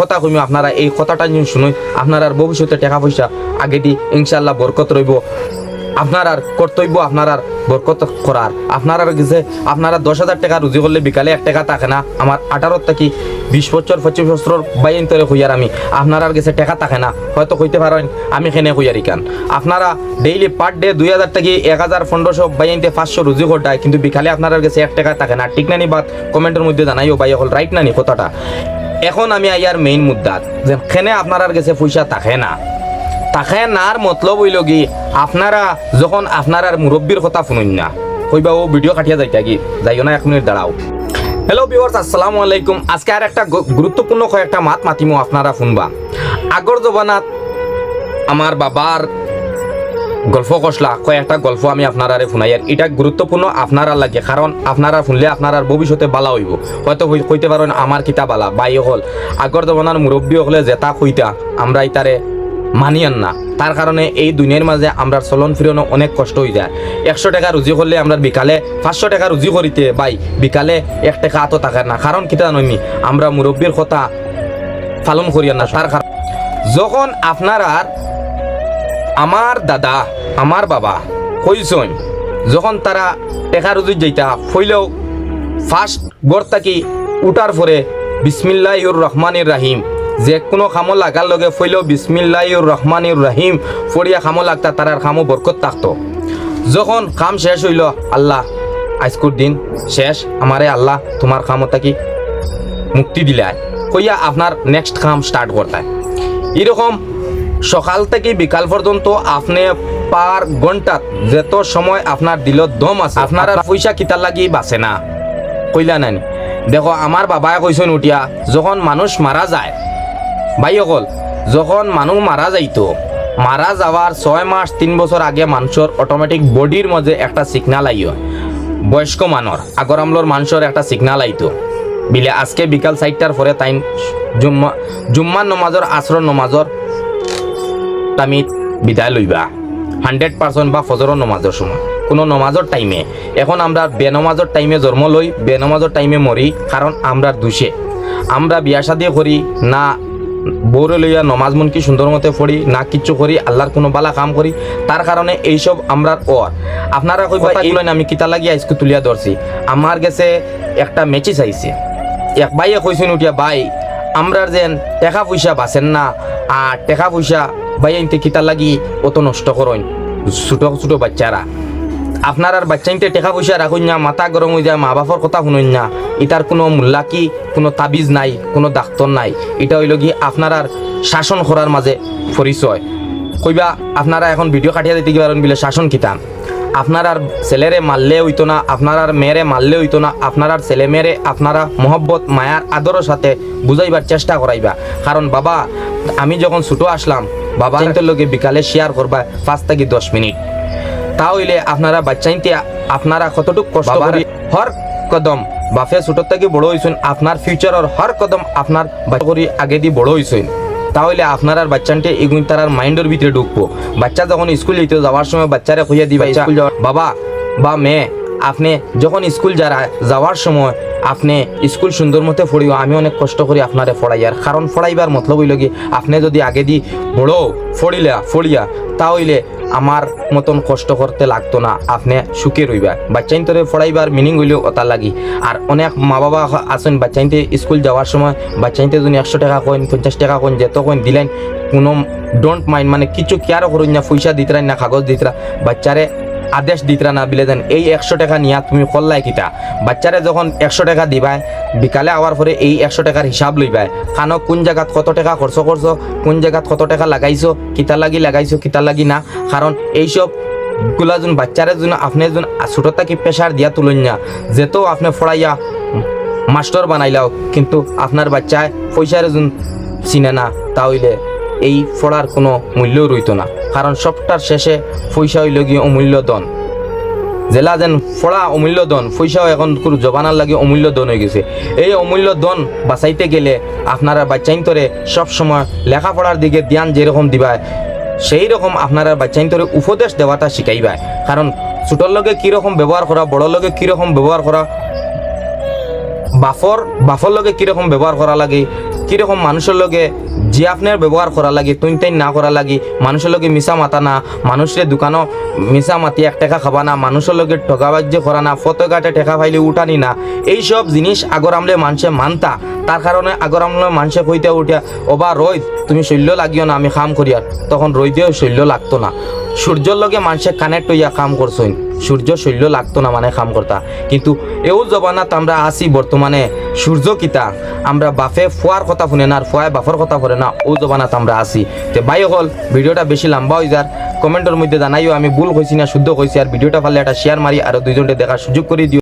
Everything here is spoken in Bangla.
কথা কইমি আপনারা এই কথাটা যদি শুনুন আপনার আর ভবিষ্যতে টাকা পয়সা আগে দি ইনশাআল্লাহ বরকত রইব। আপনার আর কর্তব্য আপনার আর বরকত করার। আপনার কাছে আপনারা 10,000 টাকা রুজি করলে বিকালে 1 টাকা থাকে না। আমার 18 থেকে 20 বছর 25 বছর বাইন তরে হইয়ার আমি আপনার কাছে টাকা থাকে না, হয়তো কইতে পারেন আমি খেনে হইয়ারি কান। আপনারা ডেইলি পার ডে 2,000 থেকে 1,000 1500 বাইনতে 500 রুজি করতায়, কিন্তু বিকালে আপনার কাছে 1 টাকা থাকে না। ঠিক নানি বাত কমেন্টের মধ্যে জানাইও ভাই হল রাইট নানি কথাটা। এখন আমি আইয়ার মেইন মুদ্দা যে খেনে আপনার কাছে পয়সা থাকে না, তাকে নার মতলব হইল কি আপনারা যখন আপনার আর মুরব্বীর কথা শুনুন না কইবা ও ভিডিও কাটিয়া যাইতা কি যাইও না, 1 মিনিট দাঁড়াও। হ্যালো ভিউয়ার্স, আসসালামু আলাইকুম। আজকে আর একটা গুরুত্বপূর্ণ কয়েকটা মাত মাতিমো আপনারা শুনবা। আগর জবানাত আমার বাবার গল্প কষলা কয়েকটা গল্প আমি আপনারা শুনাই, আর এটা গুরুত্বপূর্ণ আপনারা লাগে, কারণ আপনারা শুনলে আপনারা ভবিষ্যতে বালা হইব। হয়তো কইতে পারেন আমার কিতা বালা বাই হল আগর জবানার মুরব্বী হলে যেটা কইতা আমরা ইতারে মানিয়ান না, তার কারণে এই দুনিয়ার মাঝে আমরা চলন ফিরনো অনেক কষ্ট হয়ে যায়। 100 টাকা রুজি করলে আমরা বিকালে 500 টাকা রুজি করিতে ভাই বিকালে 1 টাকা আতো থাকে না, কারণ কিতা নইনি আমরা মুরব্বীর কথা পালন করিয়া না। তার কারণ যখন আপনার আর আমার দাদা আমার বাবা কইসন যখন তারা টাকা রুজি যাইতা হইলেও ফার্স্ট গড় থাকি উঠার পরে বিসমিল্লাহির রহমানির রাহিম যে কোনো খামো লাগার লগে ফইলেও বিসমিল্লাহির রহমানির রাহিম ফড়িয়া খামো লাগতা, তারার খামো বরকত থাকতো। যখন কাম শেষ হইল আল্লাহ আজকুর দিন শেষ, আমারে আল্লাহ তোমার খামো থাকি মুক্তি দিলায় কইয়া আপনার নেক্সট কাম স্টার্ট করতায়। এরকম সকাল থেকে বিকাল পর্যন্ত আপনি পার ঘন্টাত যত সময় আপনার দিলত দম আছে আপনার আর পয়সা কিতার লাগি বাঁচে না কইলা নানি। দেখো আমার বাবায় কইছেন উঠিয়া যখন মানুষ মারা যায় ভাই অকল যখন মানুষ মারা যাইতো মারা যাওয়ার 6 মাস 3 বছর আগে মানুষের অটোমেটিক বডির মধ্যে একটা সিগনাল আইয়, বয়স্ক মানুষ আগর আমলোর মানুষের একটা সিগনাল আইতো বিলে আজকে বিকাল 4টার পরে তাই জুম্মার নমাজর আসর নমাজর তামিত বিদায় লইবা 100% বা ফজরের নমাজের সময় কোনো নমাজের টাইমে। এখন আমরা বেনমাজের টাইমে জন্ম লই, বেনমাজের টাইমে মরি, কারণ আমরা দোষে আমরা বিয়া শাদি করি না, বউরে লইয়া নমাজ মন কি সুন্দর মতে পড়ি না, কিচ্ছু করি আল্লাহর কোনো বালা কাম করি, তার কারণে এইসব আমরা আপনারা কইবা এই আমি কিতা লাগিয়া আজকে তুলিয়া ধরছি। আমার কাছে একটা মেচি চাইছে, এক ভাইয়ে কইছেন উঠিয়া ভাই আমরা যেন টাকা পয়সা বাঁচেন না, আর টাকা পয়সা ভাই আনতে কিতা লাগি অত নষ্ট করেন ছোট ছোট বাচ্চারা। আপনার আর বাচ্চাইতে টাকা পয়সা রাখুন না, মাথা গরম হয়ে যায়, মা বাপর কথা শুনুন না, এটার কোনো মূল্যা কি কোনো তাবিজ নাই, কোনো ডাক্তার নাই। এটা হইল কি আপনার আর শাসন করার মাঝে পরিচয়। কইবা আপনারা এখন ভিডিও কাটিয়া দিতে পারেন বলে শাসন কিতাম। আপনার আর ছেলেরে মারলে হইতো না, আপনার আর মেয়েরে মারলে হইতো না, আপনার আর ছেলে মেয়েরে আপনারা মহব্বত মায়ার আদরের সাথে বুঝাইবার চেষ্টা করাইবা। কারণ বাবা আমি যখন ছোটো আসলাম বাবা লোকে বিকালে শেয়ার করবা 5 থেকে 10 মিনিট, তাহলে আপনারা বাচ্চাইতে আপনারা কতটুকু কষ্ট করি হর কদম বাপে ছোট থেকে বড় হয়েছেন, আপনার ফিউচারের হর কদম আপনার বাচ্চা করি আগে দিয়ে বড় হয়েছেন, তাহলে আপনার আর বাচ্চানটে এগুন তার মাইন্ডের ভিতরে ঢুকবো। বাচ্চা যখন স্কুল যেতে যাওয়ার সময় বাচ্চারে কইয়া দিবা স্কুল যাওয়ার বাবা বা মেয়ে আপনি যখন স্কুল যাওয়ার সময় আপনি স্কুল সুন্দর মতো পড়িও, আমি অনেক কষ্ট করি আপনারে পড়াইয়ার, কারণ পড়াইবার মতলব হইল কি আপনি যদি আগে দি বড় ফড়িয়া তাহলে আমার মতন কষ্ট করতে লাগতো না, আপনি সুখে রইবা। বাচ্চাইন্তরে পড়াইবার মিনিং হইলেও ওটা লাগি। আর অনেক মা বাবা আছেন বাচ্চাইতে স্কুল যাওয়ার সময় বাচ্চাইতে যদি 100 টাকা কইন 50 টাকা কইন যেত কইন দিলেন কোনো ডোন্ট মাইন্ড, মানে কিছু কেয়ারও করুন না, পয়সা দিতরা না, কাগজ দিতরা, বাচ্চারে আদেশ দিতরা না বিলে দেন এই 100 টাকা নিয়া তুমি করলাই কিতা। বাচ্চারে যখন 100 টাকা দিবায় বিকালে আওয়ার পরে এই 100 টাকার হিসাব লইবাই, খানো কোন জায়গাত কত টাকা খরচ করছো, কোন জায়গাত কত টাকা লাগাইছো, কিতা লাগি লাগাইছো কিতা লাগি না। কারণ এইসব গুলা যোন বাচ্চারে যোন আপনি যোন ছোট থাকি প্রেশার দিয়া তুলুন না, যেত আপনি ফড়াইয়া মাস্টার বানাইলাও কিন্তু আপনার বাচ্চায় পয়সারে যোন চিনে না, তাহলে এই ফড়ার কোনো মূল্য রইতো না। কারণ সবটার শেষে পয়সা হইল গিয়ে অমূল্য ধন, জেলা যেন ফড়া অমূল্য ধন, পয়সাও এখন জবানার লাগে অমূল্য ধন হয়ে গেছে। এই অমূল্য ধন বাঁচাইতে গেলে আপনারা বাচ্চাইন্তরে সবসময় লেখাপড়ার দিকে ধ্যান যেরকম দিবায় সেই রকম আপনারা বাচ্চাইন্তরে উপদেশ দেওয়াটা শিখাইবায়। কারণ ছোটোর লগে কীরকম ব্যবহার করা, বড়োর লগে কীরকম ব্যবহার করা, বাফর লগে কীরকম ব্যবহার করা লাগে, কিরকম মানুষের লগে যে আপনার ব্যবহার করা লাগে তুই তাই না করা লাগি, মানুষের লগে মিশা মাতা না, মানুষের দোকানও মিশা মাতি 1 টাকা খাবা না, মানুষের লগে ঠকাবাজ্য করা না, ফটোঘাটে টেকা পাইলে উঠানি না, এইসব জিনিস আগর আমলে মানুষে মানতা। তার কারণে আগর আমলে মানুষে কইতে উঠিয়া ওবা রোদ তুমি শৈল্য লাগিও না, আমি কাম করি। আর তখন রইতেও শৈল্য লাগতো না। সূর্যর লগে মানুষে কানেক্ট হইয়া কাম করছইন, সূর্য শৈল্য লাগতো না মানে কাম করতা। কিন্তু এও জবানাত আমরা আসি বর্তমানে সূর্য কিতা আমরা বাফে ফুয়ার কথা শুনে না আর ফুয়ায় বাফর কথা শুনে না, ও জবানাত আমরা আসি। তো ভাই হল ভিডিওটা বেশি লম্বা হয়ে যার কমেন্টের মধ্যে জানাইও আমি ভুল কইছি না শুদ্ধ কইছি। আর ভিডিওটা পারলে একটা শেয়ার মারি আর 2জনকে দেখার সুযোগ করে দিও।